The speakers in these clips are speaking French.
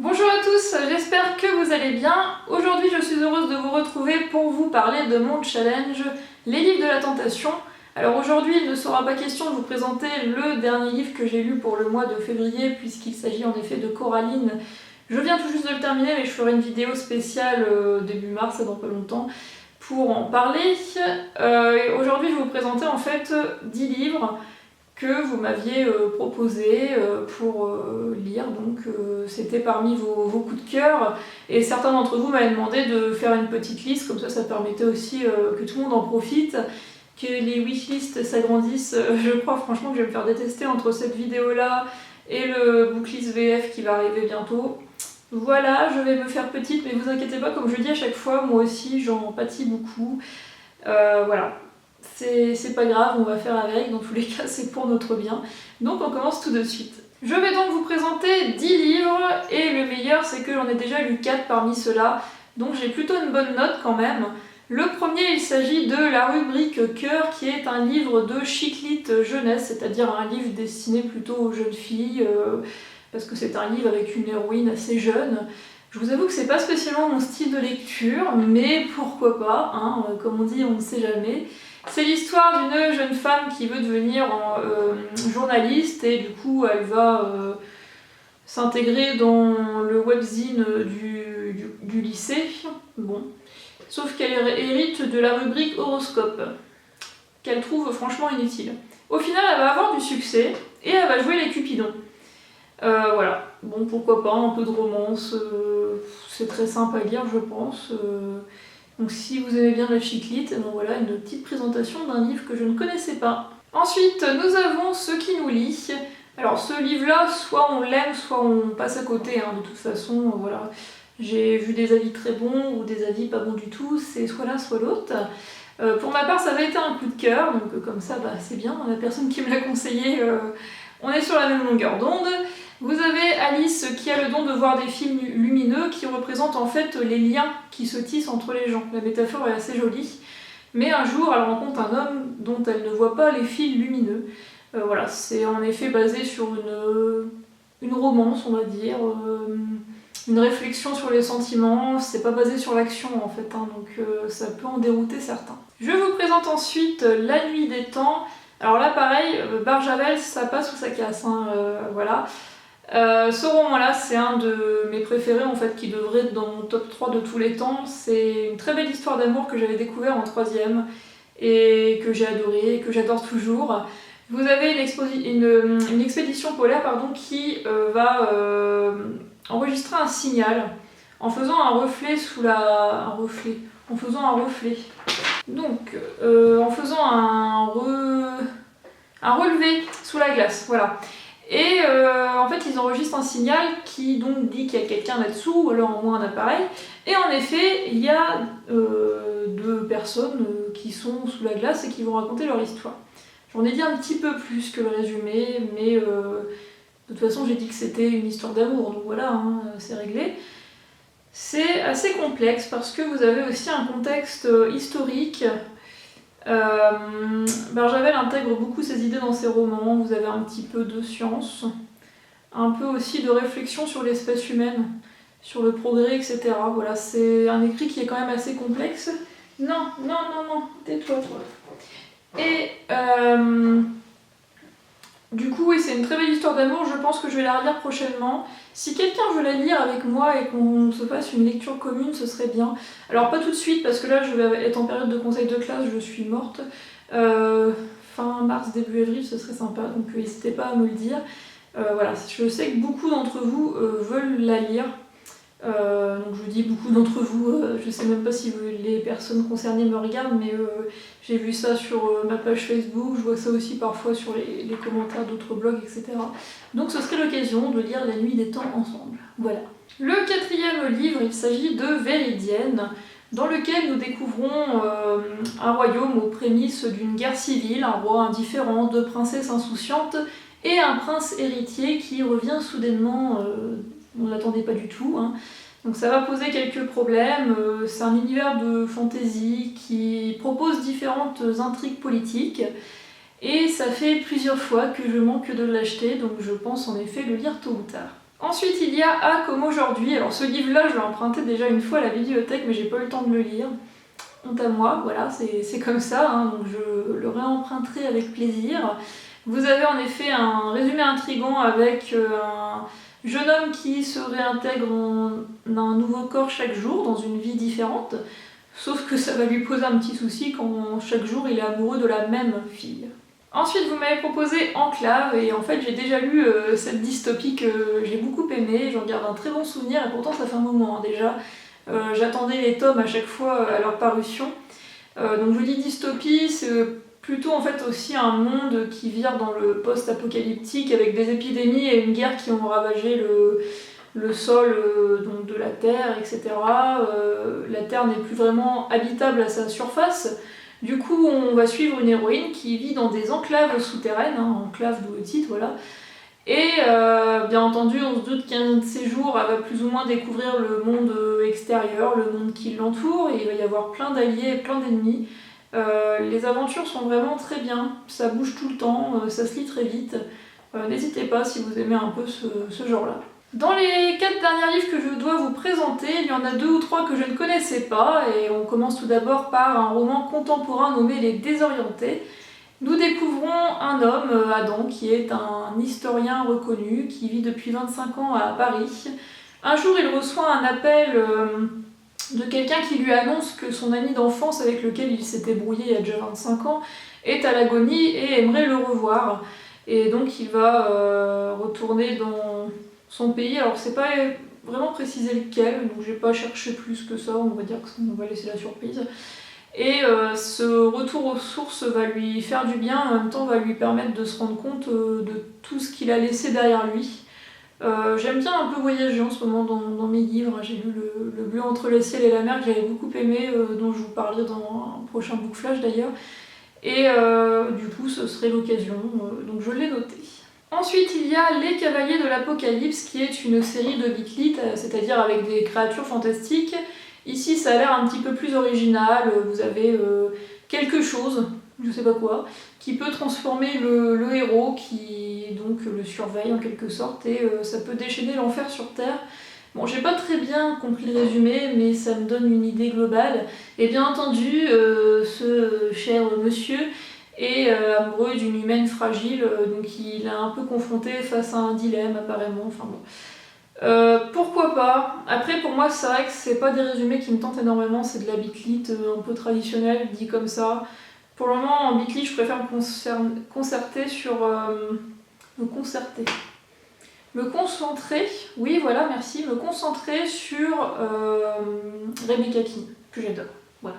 Bonjour à tous, j'espère que vous allez bien. Aujourd'hui je suis heureuse de vous retrouver pour vous parler de mon challenge, les livres de la tentation. Alors aujourd'hui il ne sera pas question de vous présenter le dernier livre que j'ai lu pour le mois de février puisqu'il s'agit en effet de Coraline. Je viens tout juste de le terminer mais je ferai une vidéo spéciale début mars, dans pas longtemps, pour en parler. Aujourd'hui je vais vous présenter en fait 10 livres que vous m'aviez proposé pour lire, donc c'était parmi vos coups de cœur, et certains d'entre vous m'avaient demandé de faire une petite liste, comme ça permettait aussi que tout le monde en profite, que les wishlists s'agrandissent. Je crois franchement que je vais me faire détester entre cette vidéo là et le booklist VF qui va arriver bientôt. Voilà, je vais me faire petite, mais vous inquiétez pas, comme je dis à chaque fois, moi aussi j'en pâtis beaucoup. Voilà. C'est pas grave, on va faire avec, dans tous les cas c'est pour notre bien. Donc on commence tout de suite. Je vais donc vous présenter 10 livres, et le meilleur c'est que j'en ai déjà lu 4 parmi ceux-là, donc j'ai plutôt une bonne note quand même. Le premier, il s'agit de la rubrique Cœur, qui est un livre de chick-lit jeunesse, c'est-à-dire un livre destiné plutôt aux jeunes filles, parce que c'est un livre avec une héroïne assez jeune. Je vous avoue que c'est pas spécialement mon style de lecture, mais pourquoi pas, hein, comme on dit, on ne sait jamais. C'est l'histoire d'une jeune femme qui veut devenir journaliste, et du coup elle va s'intégrer dans le webzine du lycée. Bon. Sauf qu'elle hérite de la rubrique horoscope, qu'elle trouve franchement inutile. Au final elle va avoir du succès, et elle va jouer les Cupidons. Voilà, bon pourquoi pas, un peu de romance, c'est très simple à lire je pense. Donc si vous aimez bien la chick-lit, bon voilà une petite présentation d'un livre que je ne connaissais pas. Ensuite nous avons Ce qui nous lie. Alors ce livre-là, soit on l'aime, soit on passe à côté, hein. De toute façon, voilà. J'ai vu des avis très bons ou des avis pas bons du tout, c'est soit l'un soit l'autre. Pour ma part ça avait été un coup de cœur, donc comme ça bah, c'est bien, la personne qui me l'a conseillé, on est sur la même longueur d'onde. Vous avez Alice qui a le don de voir des films lumineux qui représentent en fait les liens qui se tissent entre les gens. La métaphore est assez jolie. Mais un jour, elle rencontre un homme dont elle ne voit pas les fils lumineux. Voilà, c'est en effet basé sur une romance, on va dire, une réflexion sur les sentiments. C'est pas basé sur l'action en fait, hein, donc ça peut en dérouter certains. Je vous présente ensuite La nuit des temps. Alors là, pareil, Barjavel, ça passe ou ça casse, hein, voilà. Ce roman-là, c'est un de mes préférés en fait, qui devrait être dans mon top 3 de tous les temps. C'est une très belle histoire d'amour que j'avais découvert en 3ème et que j'ai adoré et que j'adore toujours. Vous avez une expédition polaire qui va enregistrer un signal en faisant un reflet sous la... En faisant un reflet. Donc, en faisant un relevé sous la glace, voilà. Et en fait ils enregistrent un signal qui donc dit qu'il y a quelqu'un là-dessous, ou alors au moins un appareil. Et en effet, il y a deux personnes qui sont sous la glace et qui vont raconter leur histoire. J'en ai dit un petit peu plus que le résumé, mais de toute façon j'ai dit que c'était une histoire d'amour, donc voilà, hein, c'est réglé. C'est assez complexe parce que vous avez aussi un contexte historique. Barjavel intègre beaucoup ses idées dans ses romans. Vous avez un petit peu de science, un peu aussi de réflexion sur l'espèce humaine, sur le progrès, etc. Voilà, c'est un écrit qui est quand même assez complexe. Non, tais-toi, toi. Et du coup, oui, c'est une très belle histoire d'amour, je pense que je vais la relire prochainement. Si quelqu'un veut la lire avec moi et qu'on se fasse une lecture commune, ce serait bien. Alors pas tout de suite, parce que là je vais être en période de conseil de classe, je suis morte. Fin mars, début avril, ce serait sympa, donc n'hésitez pas à me le dire. Voilà, je sais que beaucoup d'entre vous veulent la lire. Donc je dis beaucoup d'entre vous, je sais même pas si les personnes concernées me regardent, mais j'ai vu ça sur ma page Facebook, je vois ça aussi parfois sur les commentaires d'autres blogs, etc. Donc ce serait l'occasion de lire La nuit des temps ensemble. Voilà. Le 4e livre, il s'agit de Véridienne, dans lequel nous découvrons un royaume aux prémices d'une guerre civile, un roi indifférent, deux princesses insouciantes et un prince héritier qui revient soudainement. On ne l'attendait pas du tout, hein. Donc ça va poser quelques problèmes. C'est un univers de fantasy qui propose différentes intrigues politiques, et ça fait plusieurs fois que je manque de l'acheter, donc je pense en effet le lire tôt ou tard. Ensuite, il y a A comme aujourd'hui. Alors ce livre-là, je l'ai emprunté déjà une fois à la bibliothèque, mais j'ai pas eu le temps de le lire. Honte à moi, voilà, c'est comme ça, hein, donc je le réemprunterai avec plaisir. Vous avez en effet un résumé intriguant avec un jeune homme qui se réintègre en un nouveau corps chaque jour, dans une vie différente, sauf que ça va lui poser un petit souci quand chaque jour il est amoureux de la même fille. Ensuite, vous m'avez proposé Enclave, et en fait j'ai déjà lu cette dystopie que j'ai beaucoup aimée, j'en garde un très bon souvenir, et pourtant ça fait un moment hein, déjà. J'attendais les tomes à chaque fois à leur parution. Donc je dis dystopie, c'est plutôt en fait aussi un monde qui vire dans le post-apocalyptique avec des épidémies et une guerre qui ont ravagé le sol donc de la Terre, etc. La Terre n'est plus vraiment habitable à sa surface. Du coup, on va suivre une héroïne qui vit dans des enclaves souterraines, hein, enclave d'où le titre, voilà. Et bien entendu, on se doute qu'un de ces jours, elle va plus ou moins découvrir le monde extérieur, le monde qui l'entoure, et il va y avoir plein d'alliés et plein d'ennemis. Les aventures sont vraiment très bien, ça bouge tout le temps, ça se lit très vite. N'hésitez pas si vous aimez un peu ce genre-là. Dans les 4 derniers livres que je dois vous présenter, il y en a 2 ou 3 que je ne connaissais pas, et on commence tout d'abord par un roman contemporain nommé Les Désorientés. Nous découvrons un homme, Adam, qui est un historien reconnu, qui vit depuis 25 ans à Paris. Un jour, il reçoit un appel de quelqu'un qui lui annonce que son ami d'enfance avec lequel il s'était brouillé il y a déjà 25 ans est à l'agonie et aimerait le revoir. Et donc il va retourner dans son pays. Alors c'est pas vraiment précisé lequel, donc j'ai pas cherché plus que ça, on va dire qu'on va laisser la surprise. Et ce retour aux sources va lui faire du bien, en même temps va lui permettre de se rendre compte de tout ce qu'il a laissé derrière lui. J'aime bien un peu voyager en ce moment dans mes livres. J'ai lu le Bleu entre le ciel et la mer que j'avais beaucoup aimé, dont je vous parlerai dans un prochain book flash d'ailleurs. Et du coup ce serait l'occasion, donc je l'ai noté. Ensuite il y a Les Cavaliers de l'Apocalypse qui est une série de bitlit, c'est-à-dire avec des créatures fantastiques. Ici ça a l'air un petit peu plus original, vous avez quelque chose, je sais pas quoi, qui peut transformer le héros qui donc le surveille en quelque sorte et ça peut déchaîner l'enfer sur Terre. Bon, j'ai pas très bien compris le résumé, mais ça me donne une idée globale. Et bien entendu, ce cher monsieur est amoureux d'une humaine fragile, donc il est un peu confronté face à un dilemme apparemment, enfin bon. Pourquoi pas. Après pour moi c'est vrai que c'est pas des résumés qui me tentent énormément, c'est de la bitlit un peu traditionnelle, dit comme ça. Pour le moment en bitlit je préfère me concerter sur... me concentrer, oui voilà merci, me concentrer sur Rebecca King, que j'adore, voilà.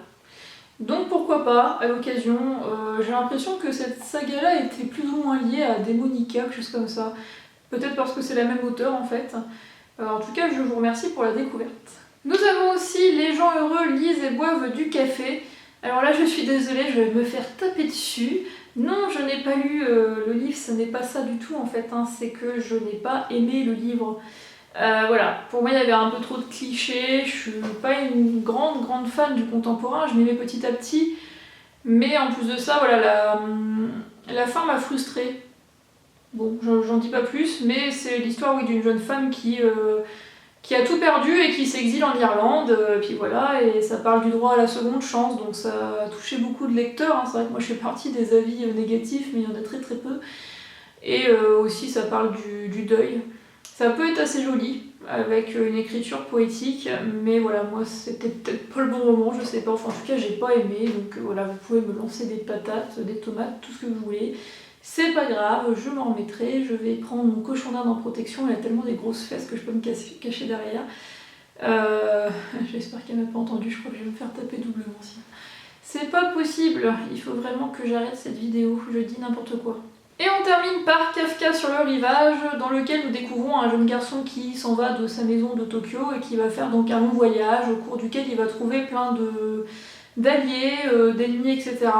Donc pourquoi pas, à l'occasion, j'ai l'impression que cette saga-là était plus ou moins liée à Démonica, quelque chose comme ça. Peut-être parce que c'est la même auteure en fait. En tout cas, je vous remercie pour la découverte. Nous avons aussi Les gens heureux lisent et boivent du café. Alors là, je suis désolée, je vais me faire taper dessus. Non, je n'ai pas lu le livre, ce n'est pas ça du tout en fait, hein, c'est que je n'ai pas aimé le livre. Voilà, pour moi il y avait un peu trop de clichés, je suis pas une grande fan du contemporain, je m'y mets petit à petit, mais en plus de ça, voilà, la fin m'a frustrée. Bon, j'en dis pas plus, mais c'est l'histoire oui, d'une jeune femme qui a tout perdu et qui s'exile en Irlande, puis voilà, et ça parle du droit à la seconde chance, donc ça a touché beaucoup de lecteurs, hein. C'est vrai que moi je fais partie des avis négatifs, mais il y en a très peu, et aussi ça parle du deuil. Ça peut être assez joli, avec une écriture poétique, mais voilà, moi c'était peut-être pas le bon moment, je sais pas, enfin en tout cas j'ai pas aimé, donc voilà, vous pouvez me lancer des patates, des tomates, tout ce que vous voulez. C'est pas grave, je m'en remettrai, je vais prendre mon cochon d'Inde en protection, il a tellement des grosses fesses que je peux me cacher derrière. J'espère qu'elle m'a pas entendu, je crois que je vais me faire taper doublement sinon. C'est pas possible, il faut vraiment que j'arrête cette vidéo, je dis n'importe quoi. Et on termine par Kafka sur le rivage, dans lequel nous découvrons un jeune garçon qui s'en va de sa maison de Tokyo et qui va faire donc un long voyage au cours duquel il va trouver plein d'alliés, d'ennemis, etc.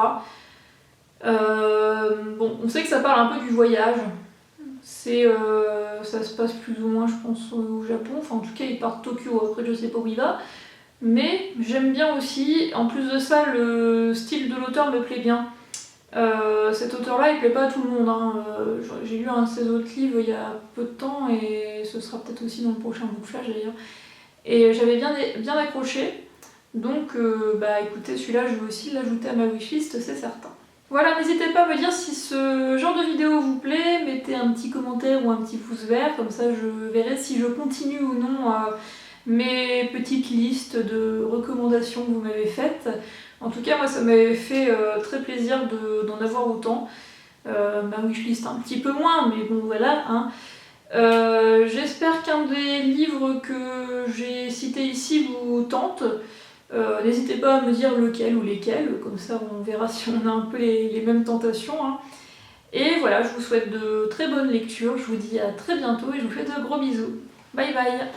Bon, on sait que ça parle un peu du voyage. Ça se passe plus ou moins, je pense, au Japon. Enfin, en tout cas, il part de Tokyo. Après, je sais pas où il va. Mais j'aime bien aussi. En plus de ça, le style de l'auteur me plaît bien. Cet auteur-là, il plaît pas à tout le monde, hein. J'ai lu un de ses autres livres il y a peu de temps, et ce sera peut-être aussi dans le prochain book flash d'ailleurs. Et j'avais bien accroché, donc bah écoutez, celui-là je vais aussi l'ajouter à ma wishlist, c'est certain. Voilà, n'hésitez pas à me dire si ce genre de vidéo vous plaît, mettez un petit commentaire ou un petit pouce vert, comme ça je verrai si je continue ou non mes petites listes de recommandations que vous m'avez faites. En tout cas, moi ça m'avait fait très plaisir d'en avoir autant. Ma wishlist un petit peu moins, mais bon voilà, hein. J'espère qu'un des livres que j'ai cités ici vous tente. N'hésitez pas à me dire lequel ou lesquels, comme ça on verra si on a un peu les mêmes tentations, hein. Et voilà, je vous souhaite de très bonnes lectures, je vous dis à très bientôt et je vous fais de gros bisous. Bye bye.